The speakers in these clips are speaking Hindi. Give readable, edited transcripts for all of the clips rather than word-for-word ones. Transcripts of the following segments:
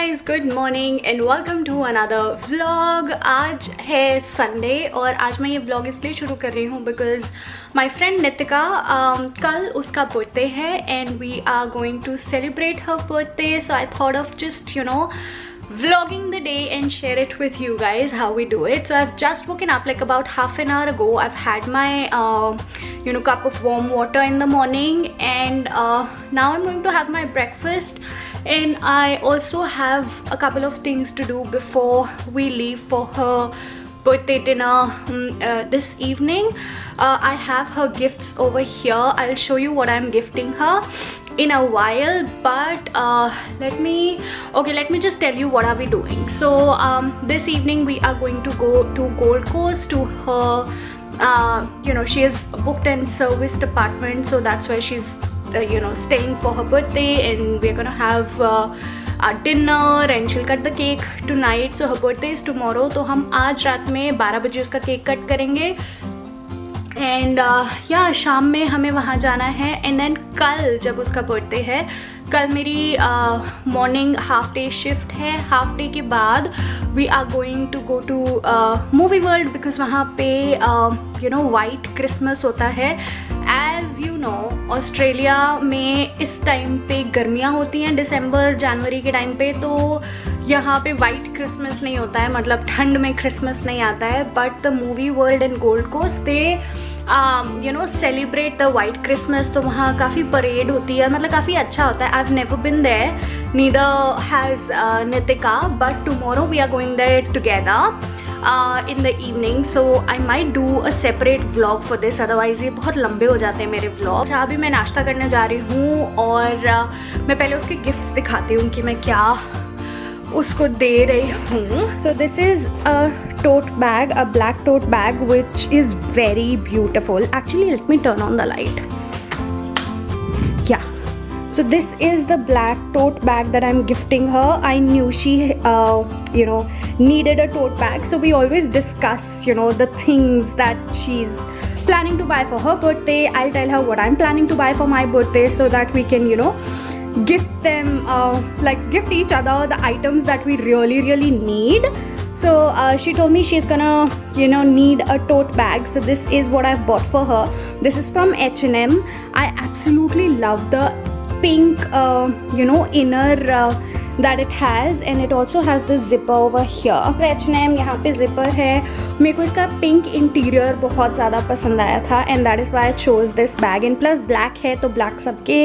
guys, good morning and welcome to another vlog। आज है संडे और आज मैं ये vlog इसलिए शुरू कर रही हूँ because my friend नितिका कल उसका बर्थडे है and we are going to celebrate her birthday, so I thought of just vlogging the day and share it with you guys how we do it. So I've just woken up like about half an hour ago. I've had my cup of warm water in the morning and now I'm going to have my breakfast, and I also have a couple of things to do before we leave for her birthday dinner this evening. I have her gifts over here. I'll show you what I'm gifting her in a while, but let me just tell you what are we doing. So this evening we are going to go to Gold Coast to her she has booked and serviced apartment, so that's where she's staying for her birthday, and we're gonna have our dinner and she'll cut the cake tonight. So her birthday is tomorrow, तो हम आज रात में 12 बजे उसका केक कट करेंगे एंड शाम में हमें वहाँ जाना है। एंड देन कल जब उसका बर्थडे है, कल मेरी मॉर्निंग हाफ डे शिफ्ट है। हाफ डे के बाद we are going to go to Movie World because वहाँ पे वाइट क्रिसमस होता है। एज यू नो ऑस्ट्रेलिया में इस टाइम पे गर्मियाँ होती हैं, दिसंबर जनवरी के टाइम पे, तो यहाँ पे वाइट क्रिसमस नहीं होता है, मतलब ठंड में क्रिसमस नहीं आता है। But the Movie World in Gold Coast they celebrate the white Christmas, तो वहाँ काफ़ी परेड होती है, मतलब काफ़ी अच्छा होता है। I have never been there, neither has Nitika, but tomorrow we are going there together in the evening, so I might do a separate vlog for this, otherwise ये बहुत लंबे हो जाते हैं मेरे vlog। अच्छा, अभी मैं नाश्ता करने जा रही हूँ और मैं पहले उसके गिफ्ट दिखाती हूँ कि मैं क्या उसको दे रही हूँ। So this is a tote bag, a black tote bag which is very beautiful. Actually let me turn on the light. Yeah, so this is the black tote bag that I'm gifting her. I knew she needed a tote bag, so we always discuss the things that she's planning to buy for her birthday. I'll tell her what I'm planning to buy for my birthday so that we can gift them gift each other the items that we really need. So she told me she's gonna need a tote bag, so this is what I've bought for her. This is from H&M. I absolutely love the pink inner that it has, and it also has the zipper over here. H&M यहाँ पे zipper है। मेरे को इसका pink interior बहुत ज़्यादा पसंद आया था, and that is why I chose this bag. and plus black है तो black सबके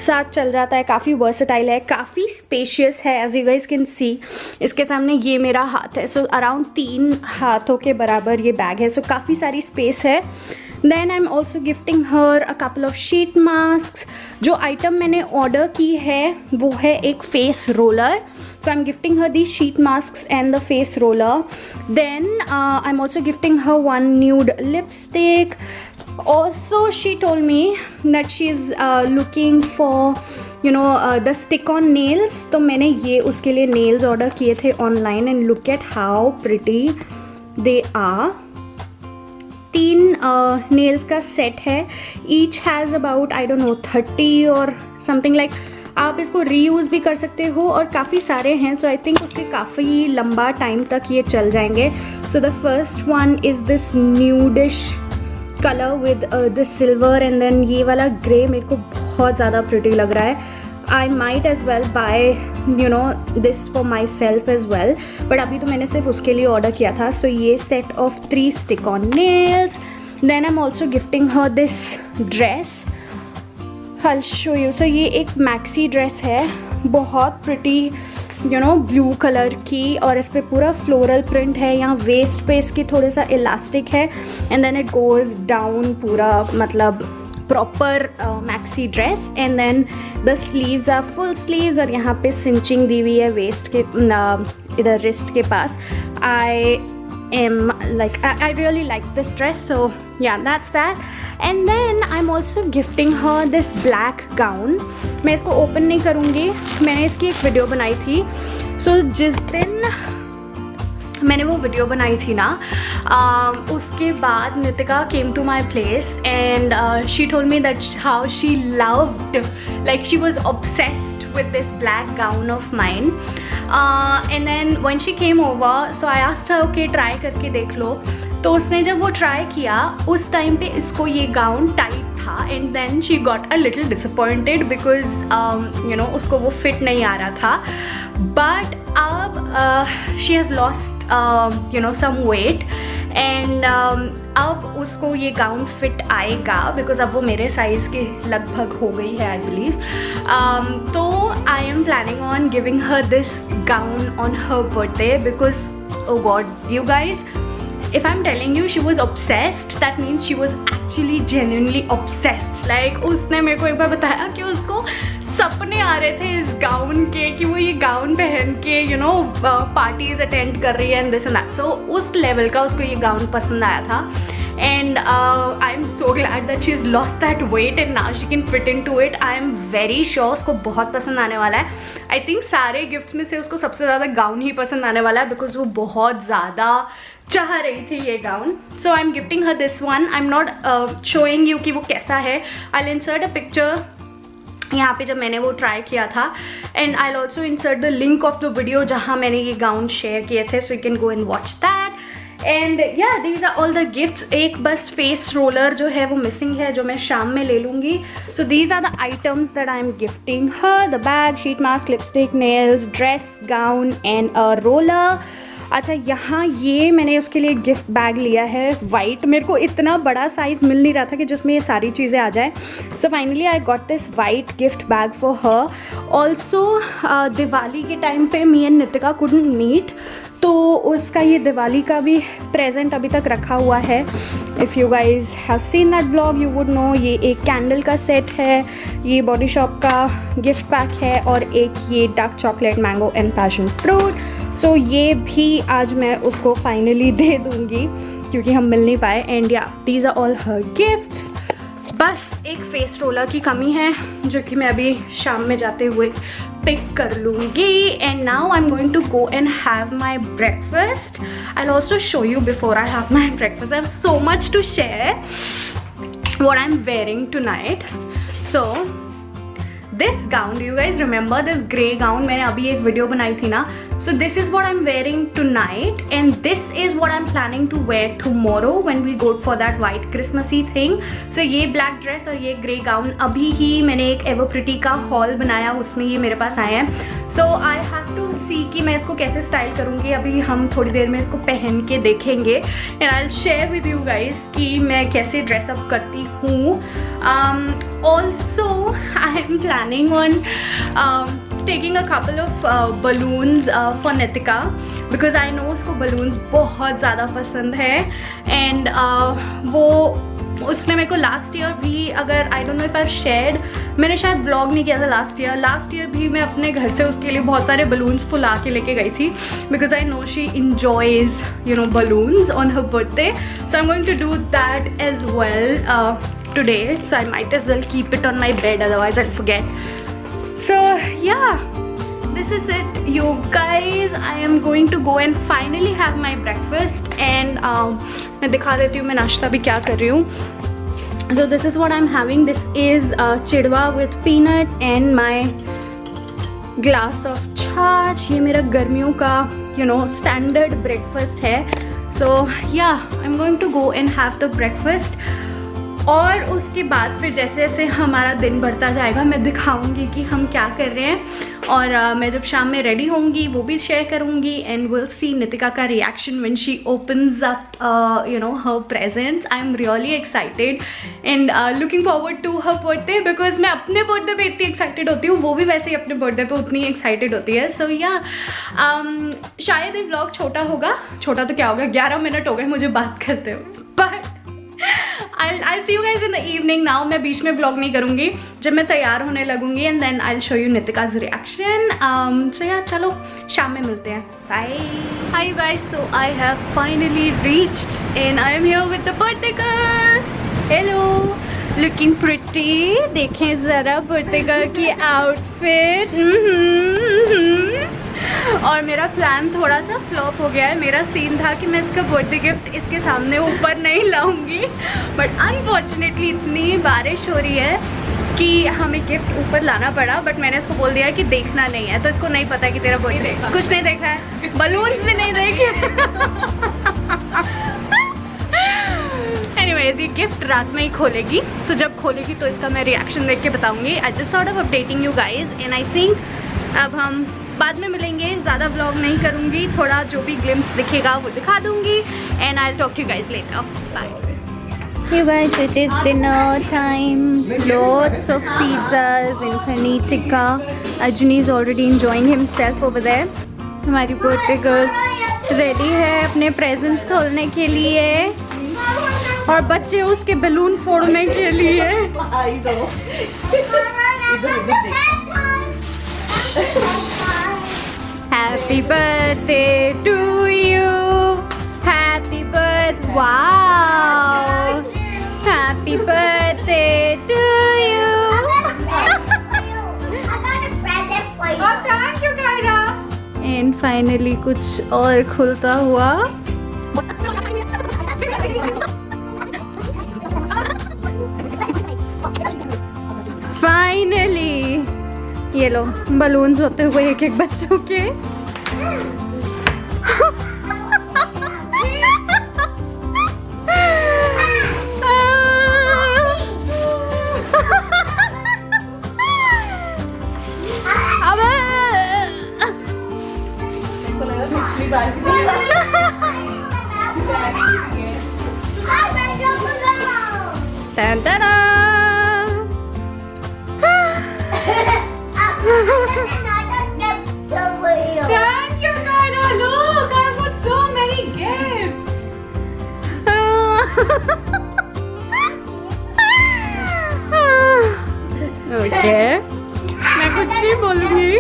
साथ चल जाता है, काफ़ी versatile है, काफ़ी spacious है। as you guys can see, इसके सामने ये मेरा हाथ है, so around 3 हाथों के बराबर ये bag है, so काफ़ी सारी space है। Then I'm also gifting her a couple of sheet masks. जो item मैंने order की है वो है एक face roller. So I'm gifting her these sheet masks and the face roller. Then I'm also gifting her one nude lipstick. Also she told me that she's looking for the stick-on nails. तो मैंने ये उसके लिए nails order किए थे online, and look at how pretty they are. 3 nails का सेट है, each has about I don't know 30 और something like। आप इसको रीयूज़ भी कर सकते हो और काफ़ी सारे हैं, so I think उसके काफ़ी लंबा टाइम तक ये चल जाएंगे। So the first one is this nudish color with the silver, and then ये वाला grey मेरे को बहुत ज़्यादा pretty लग रहा है। I might as well buy this for myself as well, but अभी तो मैंने सिर्फ उसके लिए ऑर्डर किया था। So ये set of 3 stick-on nails. Then I'm also gifting her this dress. I'll show you. So ये एक maxi dress है, बहुत pretty ब्लू कलर की, और इस पर पूरा फ्लोरल प्रिंट है। यहाँ वेस्ट पे इसकी थोड़ा सा इलास्टिक है, and then it goes down पूरा, मतलब proper maxi dress. And then the sleeves are full sleeves, और यहाँ पे सिंचिंग दी हुई है वेस्ट के इधर रिस्ट के पास। I really like this dress, so yeah, that's that. And then I'm also gifting her this black gown. मैं इसको ओपन नहीं करूँगी, मैंने इसकी एक वीडियो बनाई थी। So जिस दिन मैंने वो वीडियो बनाई थी ना, उसके बाद Nitika came to my place and she told me that how she loved, like she was obsessed with this black gown of mine. And then when she came over, so I asked her, okay, try करके देख लो. तो उसने जब वो ट्राई किया उस टाइम पे इसको ये गाउन टाइट था, and then she got a little disappointed because you know उसको वो फिट नहीं आ रहा था. बट अब she has lost you know some weight, and अब उसको ये गाउन फिट आएगा बिकॉज अब वो मेरे साइज़ के लगभग हो गई है आई बिलीव. तो I am planning on giving her this gown on her birthday because oh God you guys, if I'm telling you she was obsessed, that means she was actually genuinely obsessed. Like उसने मेरे को एक बार बताया कि उसको सपने आ रहे थे इस गाउन के कि वो ये गाउन पहन के यू नो पार्टीज अटेंड कर रही है एंड दिस एंड दैट. सो उस लेवल का उसको ये गाउन पसंद आया था. And I am so glad that she's lost that weight and now she can fit into it. I am very sure उसको बहुत पसंद आने वाला है. I think सारे गिफ्ट्स में से उसको सबसे ज़्यादा गाउन ही पसंद आने वाला है बिकॉज वो बहुत ज़्यादा चाह रही थी ये gown. So I'm gifting her this one. I'm not showing you कि वो कैसा है. I'll insert a picture यहाँ पे जब मैंने वो ट्राई किया था, and I also insert the link of the video जहाँ मैंने ये गाउन शेयर किए थे, so you can go and watch that. And yeah these are all the gifts. एक बस फेस रोलर जो है वो मिसिंग है जो मैं शाम में ले लूँगी. So these are the items that I am gifting her. The bag, sheet mask, lipstick, nails, dress, gown and a roller. अच्छा, यहाँ ये मैंने उसके लिए गिफ्ट बैग लिया है वाइट. मेरे को इतना बड़ा साइज़ मिल नहीं रहा था कि जिसमें ये सारी चीज़ें आ जाए. So finally I got this white gift bag for her. Also Diwali के टाइम पे me and Nitika couldn't meet, तो उसका ये दिवाली का भी प्रेजेंट अभी तक रखा हुआ है. If you guys have seen that blog you would know. ये एक कैंडल का सेट है, ये बॉडी शॉप का गिफ्ट पैक है, और एक ये dark chocolate mango and passion fruit. So ये भी आज मैं उसको फाइनली दे दूँगी क्योंकि हम मिल नहीं पाए. And yeah these are all her gifts. बस एक फेस रोलर की कमी है जो कि मैं अभी शाम में जाते हुए पिक कर लूँगी. And now I am going to go and have my breakfast. I will also show you before I have my breakfast. I have so much to share what I'm wearing tonight. So this gown, do you guys remember this grey gown? मैंने अभी एक वीडियो बनाई थी ना. So this is what I'm wearing tonight, and this is what I'm planning to wear tomorrow when we go for that white Christmassy thing. So ये black dress और ये grey gown अभी ही मैंने एक Ever Pretty का haul बनाया, उसमें ये मेरे पास आए हैं. So I have to see कि मैं इसको कैसे स्टाइल करूँगी. अभी हम थोड़ी देर में इसको पहन के देखेंगे and I'll share with you guys कि मैं कैसे ड्रेस अप करती हूँ. Also I am planning on taking a couple of balloons for Nitika because I know उसको balloons बहुत ज़्यादा पसंद है. and वो उसने मेरे को लास्ट ईयर भी, अगर I don't know if I shared, मैंने शायद ब्लॉग नहीं किया था लास्ट ईयर भी मैं अपने घर से उसके लिए बहुत सारे बलून्स फुला के लेके गई थी because I know she enjoys you know balloons on her birthday. So I am going to do that as well today, so I might as well keep it on my bed, otherwise I'll forget. So yeah, this is it you guys. I am going to go and finally have my breakfast and मैं दिखा देती हूँ मैं नाश्ता भी क्या कर रही हूँ. So this is what I'm having. This is चिड़वा with peanut and my glass of छाछ. ये मेरा गर्मियों का you know standard breakfast है. So yeah, I'm going to go and have the breakfast. और उसके बाद फिर जैसे जैसे हमारा दिन बढ़ता जाएगा मैं दिखाऊंगी कि हम क्या कर रहे हैं, और मैं जब शाम में रेडी होंगी वो भी शेयर करूंगी. एंड विल सी नितिका का reaction when she opens up you know her presents. I am really excited and looking forward to her birthday because मैं अपने बर्थडे पे इतनी एक्साइटेड होती हूँ, वो भी वैसे ही अपने बर्थडे पे उतनी एक्साइटेड होती है. सो या शायद ये व्लॉग छोटा होगा, छोटा तो क्या होगा, 11 मिनट हो गए मुझे बात करते हो, but I'll see you guys in the evening now. मैं बीच में vlog नहीं करूँगी, जब मैं तैयार होने लगूँगी and then I'll show you Nitika's reaction. So yeah, चलो शाम में मिलते हैं. Bye. Hi guys, so I have finally reached and I am here with the birthday girl. Hello. Looking pretty. देखें ज़रा birthday girl की outfit. और मेरा प्लान थोड़ा सा फ्लॉप हो गया है. मेरा सीन था कि मैं इसका बर्थडे गिफ्ट इसके सामने ऊपर नहीं लाऊंगी, बट अनफॉर्चुनेटली इतनी बारिश हो रही है कि हमें गिफ्ट ऊपर लाना पड़ा, बट मैंने इसको बोल दिया कि देखना नहीं है, तो इसको नहीं पता है कि तेरा बर्थडे। कुछ नहीं देखा है, बलून्स भी नहीं देखे। एनीवेज, ये गिफ्ट रात में ही खोलेगी, तो जब खोलेगी तो इसका मैं रिएक्शन देख के बताऊंगी। I just thought of updating you guys, and I think अब हम बाद में मिलेंगे। ज़्यादा व्लॉग नहीं करूँगी, थोड़ा जो भी ग्लिम्स दिखेगा वो दिखा दूँगी, and I will talk to you guys later. Bye. You guys, it is dinner time. Lots of pizzas in paneer tikka. Ajni is already enjoying himself over there. हमारी बर्थडे गर्ल रेडी है अपने प्रेजेंट्स खोलने के लिए, और बच्चे उसके बलून फोड़ने के लिए। Happy birthday to you. Happy birthday. Wow. Happy birthday to you. Oh, thank you, Kaira. And finally कुछ और खुलता हुआ। Finally ये लो बलून्स होते हुए एक एक बच्चों के। Thank you, Kaira. Look, I've got so many gifts. Okay. मैं कुछ नहीं बोलूँगी।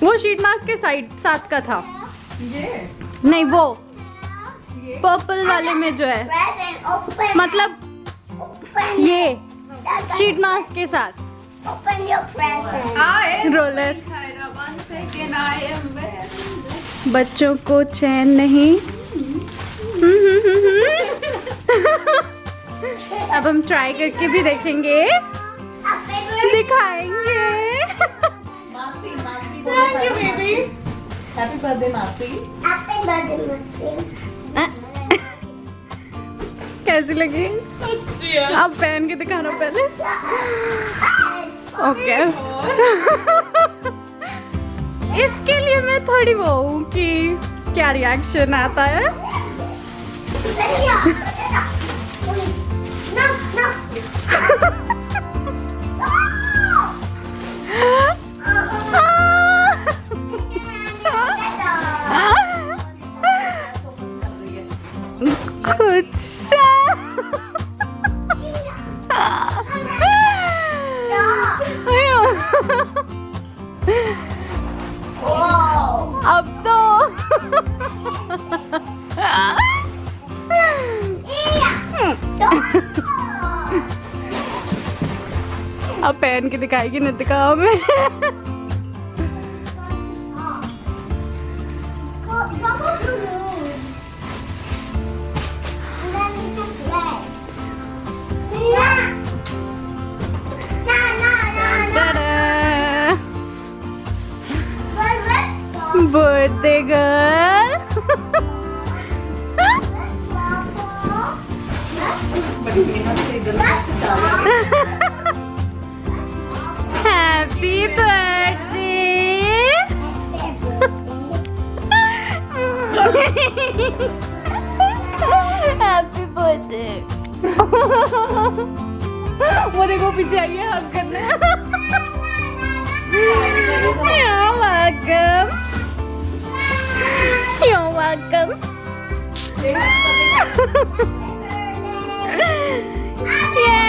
वो शीट मास्क के साथ का था ये? नहीं, वो पर्पल वाले में जो है, मतलब ये शीट मास्क के साथ रोलर। बच्चों को चैन नहीं। अब हम ट्राई करके भी देखेंगे, दिखाएंगे। Thank you, baby. Happy birthday, मासी। Happy birthday, मासी। कैसी लगी? आप पहन के दिखाना पहले। ओके। इसके लिए मैं थोड़ी वो हूँ कि क्या रिएक्शन आता है। अब तो अब पहन के दिखाएगी नितिका हमें। Birthday girl. Happy birthday. Happy birthday. वो देखो पीछे आई है हग करने। You're welcome. You're welcome. Yeah.